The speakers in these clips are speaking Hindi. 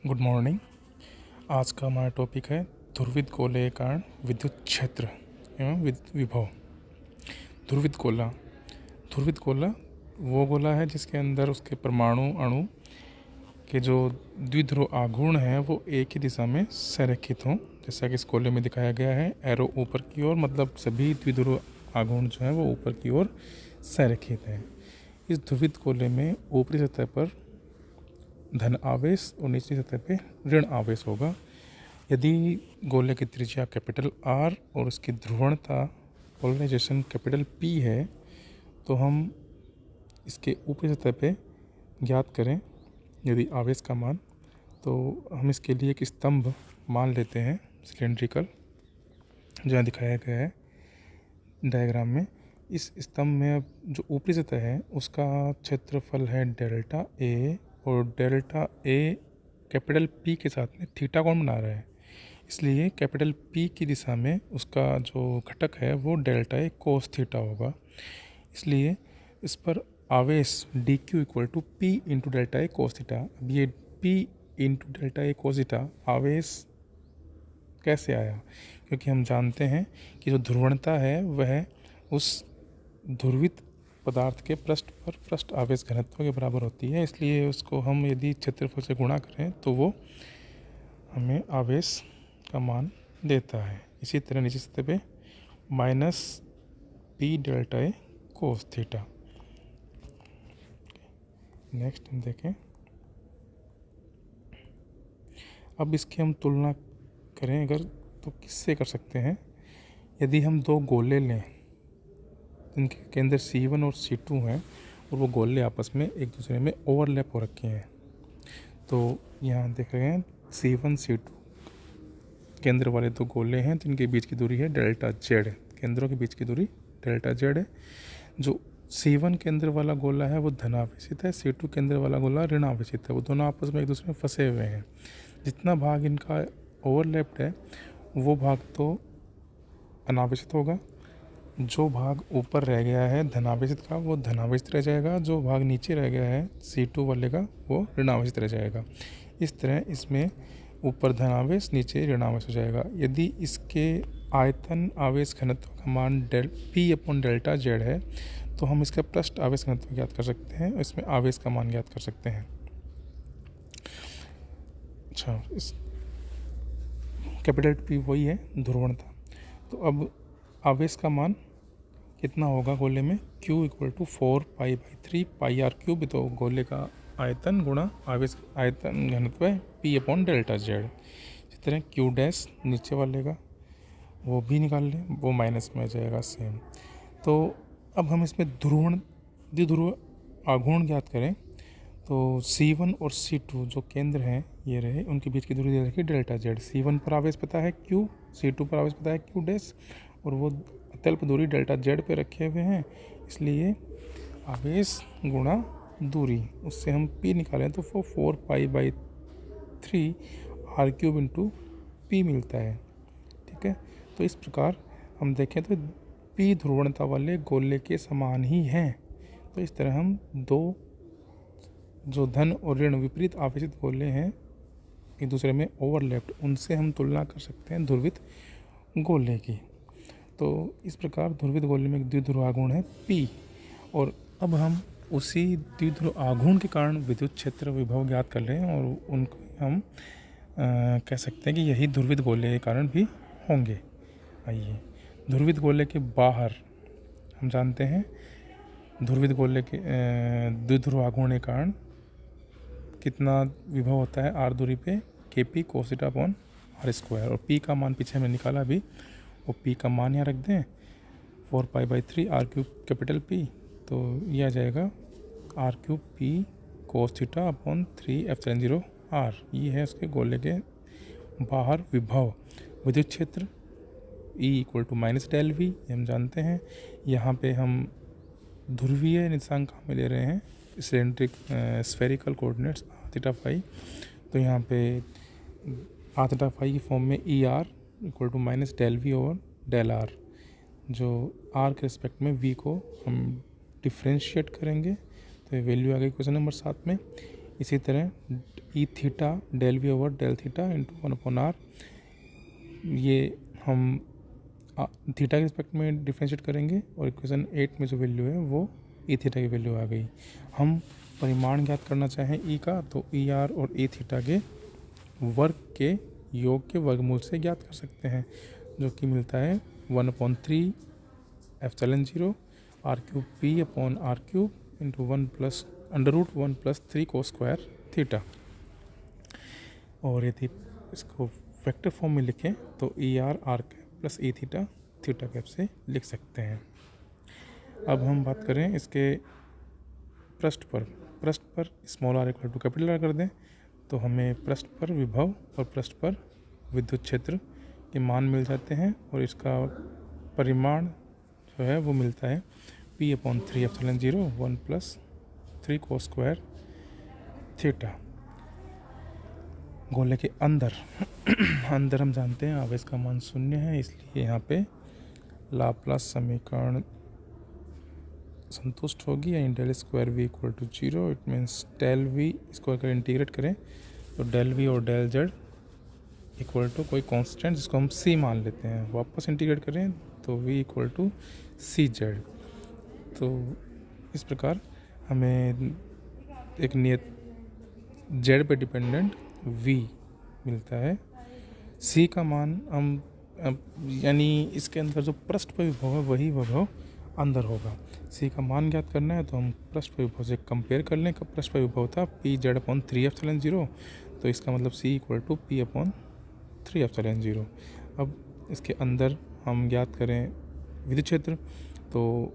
Good morning. आज का हमारा टॉपिक है ध्रुवित गोले के कारण विद्युत क्षेत्र एवं विभव। ध्रुवित गोला वो गोला है जिसके अंदर उसके परमाणु अणु के जो द्विध्रुव आघूर्ण हैं वो एक ही दिशा में संरेखित हों, जैसा कि इस गोले में दिखाया गया है। एरो ऊपर की ओर, मतलब सभी द्विध्रुव आघूर्ण जो हैं वो ऊपर की ओर संरेखित हैं। इस ध्रुवित गोले में ऊपरी सतह पर धन आवेश और निचली सतह पे ऋण आवेश होगा। यदि गोले की त्रिज्या कैपिटल R और उसकी ध्रुवणता पोलराइजेशन कैपिटल P है तो हम इसके ऊपरी सतह पे ज्ञात करें यदि आवेश का मान, तो हम इसके लिए एक स्तंभ मान लेते हैं सिलेंड्रिकल, जहाँ दिखाया गया है डायग्राम में। इस स्तंभ में अब जो ऊपरी सतह है उसका क्षेत्रफल है डेल्टा A, और डेल्टा A कैपिटल P के साथ में थीटा कोण बना रहा है, इसलिए कैपिटल P की दिशा में उसका जो घटक है वो डेल्टा A कोस थीटा होगा। इसलिए इस पर आवेश dq equal to P into delta A cos theta. अब ये P into delta A cos theta आवेश कैसे आया, क्योंकि हम जानते हैं कि जो ध्रुवणता है वह उस ध्रुवित पदार्थ के पृष्ठ पर पृष्ठ आवेश घनत्व के बराबर होती है, इसलिए उसको हम यदि क्षेत्रफल से गुणा करें तो वो हमें आवेश का मान देता है। इसी तरह नीचे सतह पे minus P delta A cos theta. Next हम देखें, अब इसकी हम तुलना करें अगर तो किससे कर सकते हैं। यदि हम दो गोले लें जिनके केंद्र C1 और C2 हैं और वो गोले आपस में एक दूसरे में ओवरलैप हो रखे हैं, तो यहाँ देख रहे हैं C1 C2 केंद्र वाले दो गोले हैं जिनके बीच की दूरी है डेल्टा Z। केंद्रों के बीच की दूरी डेल्टा Z है। जो C1 केंद्र वाला गोला है वो धनावेशित है, C2 केंद्र वाला गोला ऋण आवेशित है। वो दोनों आपस में एक दूसरे में फंसे हुए हैं। जितना भाग इनका ओवरलैप्ड है वो भाग तो अनावेशित होगा, जो भाग ऊपर रह गया है धनावेशित का वो धनावेशित रह जाएगा, जो भाग नीचे रह गया है C2 वाले का वो ऋणावेशित रह जाएगा। इस तरह इसमें ऊपर धनावेश नीचे ऋणावेश हो जाएगा। यदि इसके आयतन आवेश घनत्व का मान P अपॉन डेल्टा Z है तो हम इसका पृष्ठ आवेश घनत्व ज्ञात कर सकते हैं, इसमें आवेश का मान ज्ञात कर सकते हैं। अच्छा, इस कैपिटल P वही है ध्रुवणता। तो अब आवेश का मान कितना होगा गोले में, Q इक्वल टू 4π/3 πr3। तो गोले का आयतन गुणा आवेश आयतन घनत्व है P अपॉन डेल्टा Z। इसी तरह Q डैश नीचे वाले का वो भी निकाल लें, वो माइनस में आ जाएगा सेम। तो अब हम इसमें द्विध्रुव आघूर्ण ज्ञात करें तो C1 और C2 जो केंद्र हैं ये रहे, उनके बीच की दूरी दे रखी डेल्टा Z। C1 पर आवेश पता है Q, C2 पर आवेश पता है Q डैश, और वो अत्यल्प दूरी डेल्टा Z पे रखे हुए हैं, इसलिए आवेश गुणा दूरी उससे हम P निकालें तो वो 4π/3 r³ इंटू P मिलता है। ठीक है, तो इस प्रकार हम देखें तो P ध्रुवणता वाले गोले के समान ही हैं। तो इस तरह हम दो जो धन और ऋण विपरीत आवेशित गोले हैं एक दूसरे में ओवरलैप्ड, उनसे हम तुलना कर सकते हैं ध्रुवित गोले की। तो इस प्रकार ध्रुवित गोले में एक द्विध्रुव आघूर्ण है P, और अब हम उसी द्विध्रुव आघूर्ण के कारण विद्युत क्षेत्र विभव ज्ञात कर रहे हैं, और उनको हम कह सकते हैं कि यही ध्रुवित गोले के कारण भी होंगे। आइए, ध्रुवित गोले के बाहर हम जानते हैं ध्रुवित गोले के द्विध्रुव आघूर्ण के कारण कितना विभव होता है R दूरी पे, KP cos theta upon R²। और P का मान पीछे में निकाला अभी, वो P का मान यहाँ रख दें 4π/3 r³ कैपिटल P, तो ये आ जाएगा r³ P cos theta upon 3ε0 R। ये है उसके गोले के बाहर विभव। विद्युत क्षेत्र E इक्वल टू -∆V हम जानते हैं। यहाँ पे हम ध्रुवीय निर्देशांक में ले रहे हैं cylindrical spherical coordinates theta phi, तो यहाँ पे थीटा फाई की फॉर्म में ER equal to -∆V over ∆R, जो R के रिस्पेक्ट में V को हम डिफ्रेंशिएट करेंगे तो ये वैल्यू आ गई क्वेश्चन नंबर 7 में। इसी तरह E theta del V over del theta into 1/r, ये हम थीटा के रिस्पेक्ट में डिफ्रेंशिएट करेंगे और इक्वेशन 8 में जो वैल्यू है वो ई थीटा की वैल्यू आ गई। हम परिमाण ज्ञात करना चाहें ई का, तो ई आर और ई थीटा के वर्ग के योग के वर्गमूल से ज्ञात कर सकते हैं, जो कि मिलता है 1/3 epsilon 0 R cube P upon R cube into 1+√1+3 cos square theta. और यदि इसको वेक्टर फॉर्म में लिखें तो E R R cap plus E theta theta cap से लिख सकते हैं। अब हम बात करें इसके पृष्ठ पर small R equal to capital R कर दें तो हमें पृष्ठ पर विभव और पृष्ठ पर विद्युत क्षेत्र के मान मिल जाते हैं और इसका परिमाण जो है वो मिलता है P/3 एप्सिलॉन 0 1+3 कोस स्क्वायर थीटा। गोले के अंदर हम जानते हैं आवेश का मान 0 है, इसलिए यहाँ पे लाप्लास समीकरण संतुष्ट होगी, यानी del square V equal to 0। It means del V, इसको अगर इंटीग्रेट करें तो डेल वी और डेल जेड इक्वल टू कोई कांस्टेंट जिसको हम सी मान लेते हैं, वापस इंटीग्रेट करें तो V equal to C Z. तो इस प्रकार हमें एक नियत जेड पे डिपेंडेंट वी मिलता है। सी का मान हम यानी इसके अंदर जो पृष्ठ पर विभव है वही विभव अंदर होगा। सी का मान ज्ञात करना है तो हम पृष्ठ पर विभव से कंपेयर कर लें। कब पृष्ठ पर विभव था P/3 एप्सिलॉन 0, तो इसका मतलब C equal to P/3 epsilon 0। अब इसके अंदर हम ज्ञात करें विद्युत क्षेत्र, तो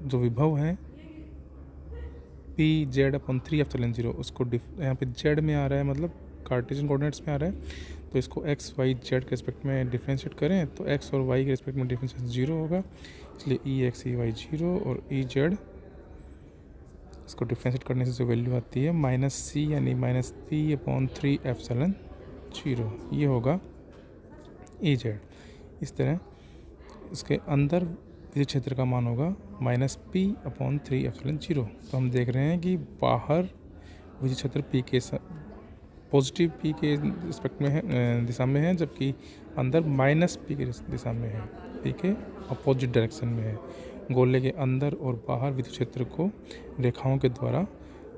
जो विभव है P/3 एप्सिलॉन 0 उसको यहाँ पे जेड में आ रहा है, मतलब कार्टेशियन कोऑर्डिनेट्स में आ रहा है, तो इसको x y z के रिस्पेक्ट में डिफ्रेंशिएट करें तो x और y के रिस्पेक्ट में डिफ्रेंशिएशन 0 होगा, इसलिए E x E y 0 और E z इसको डिफ्रेंशिएट करने से जो वैल्यू आती है -c यानी -P/3 एप्सिलॉन 0, ये होगा E z। इस तरह इसके अंदर विद्युत क्षेत्र का मान होगा -P/3 एप्सिलॉन 0। तो हम देख रहे हैं कि बाहर विद्युत क्षेत्र P के पॉजिटिव P के रिस्पेक्ट में है, दिशा में है, जबकि अंदर -P के दिशा में है, P के अपोजिट डायरेक्शन में है। गोले के अंदर और बाहर विद्युत क्षेत्र को रेखाओं के द्वारा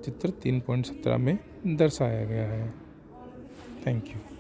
चित्र 3.17 में दर्शाया गया है। Thank you.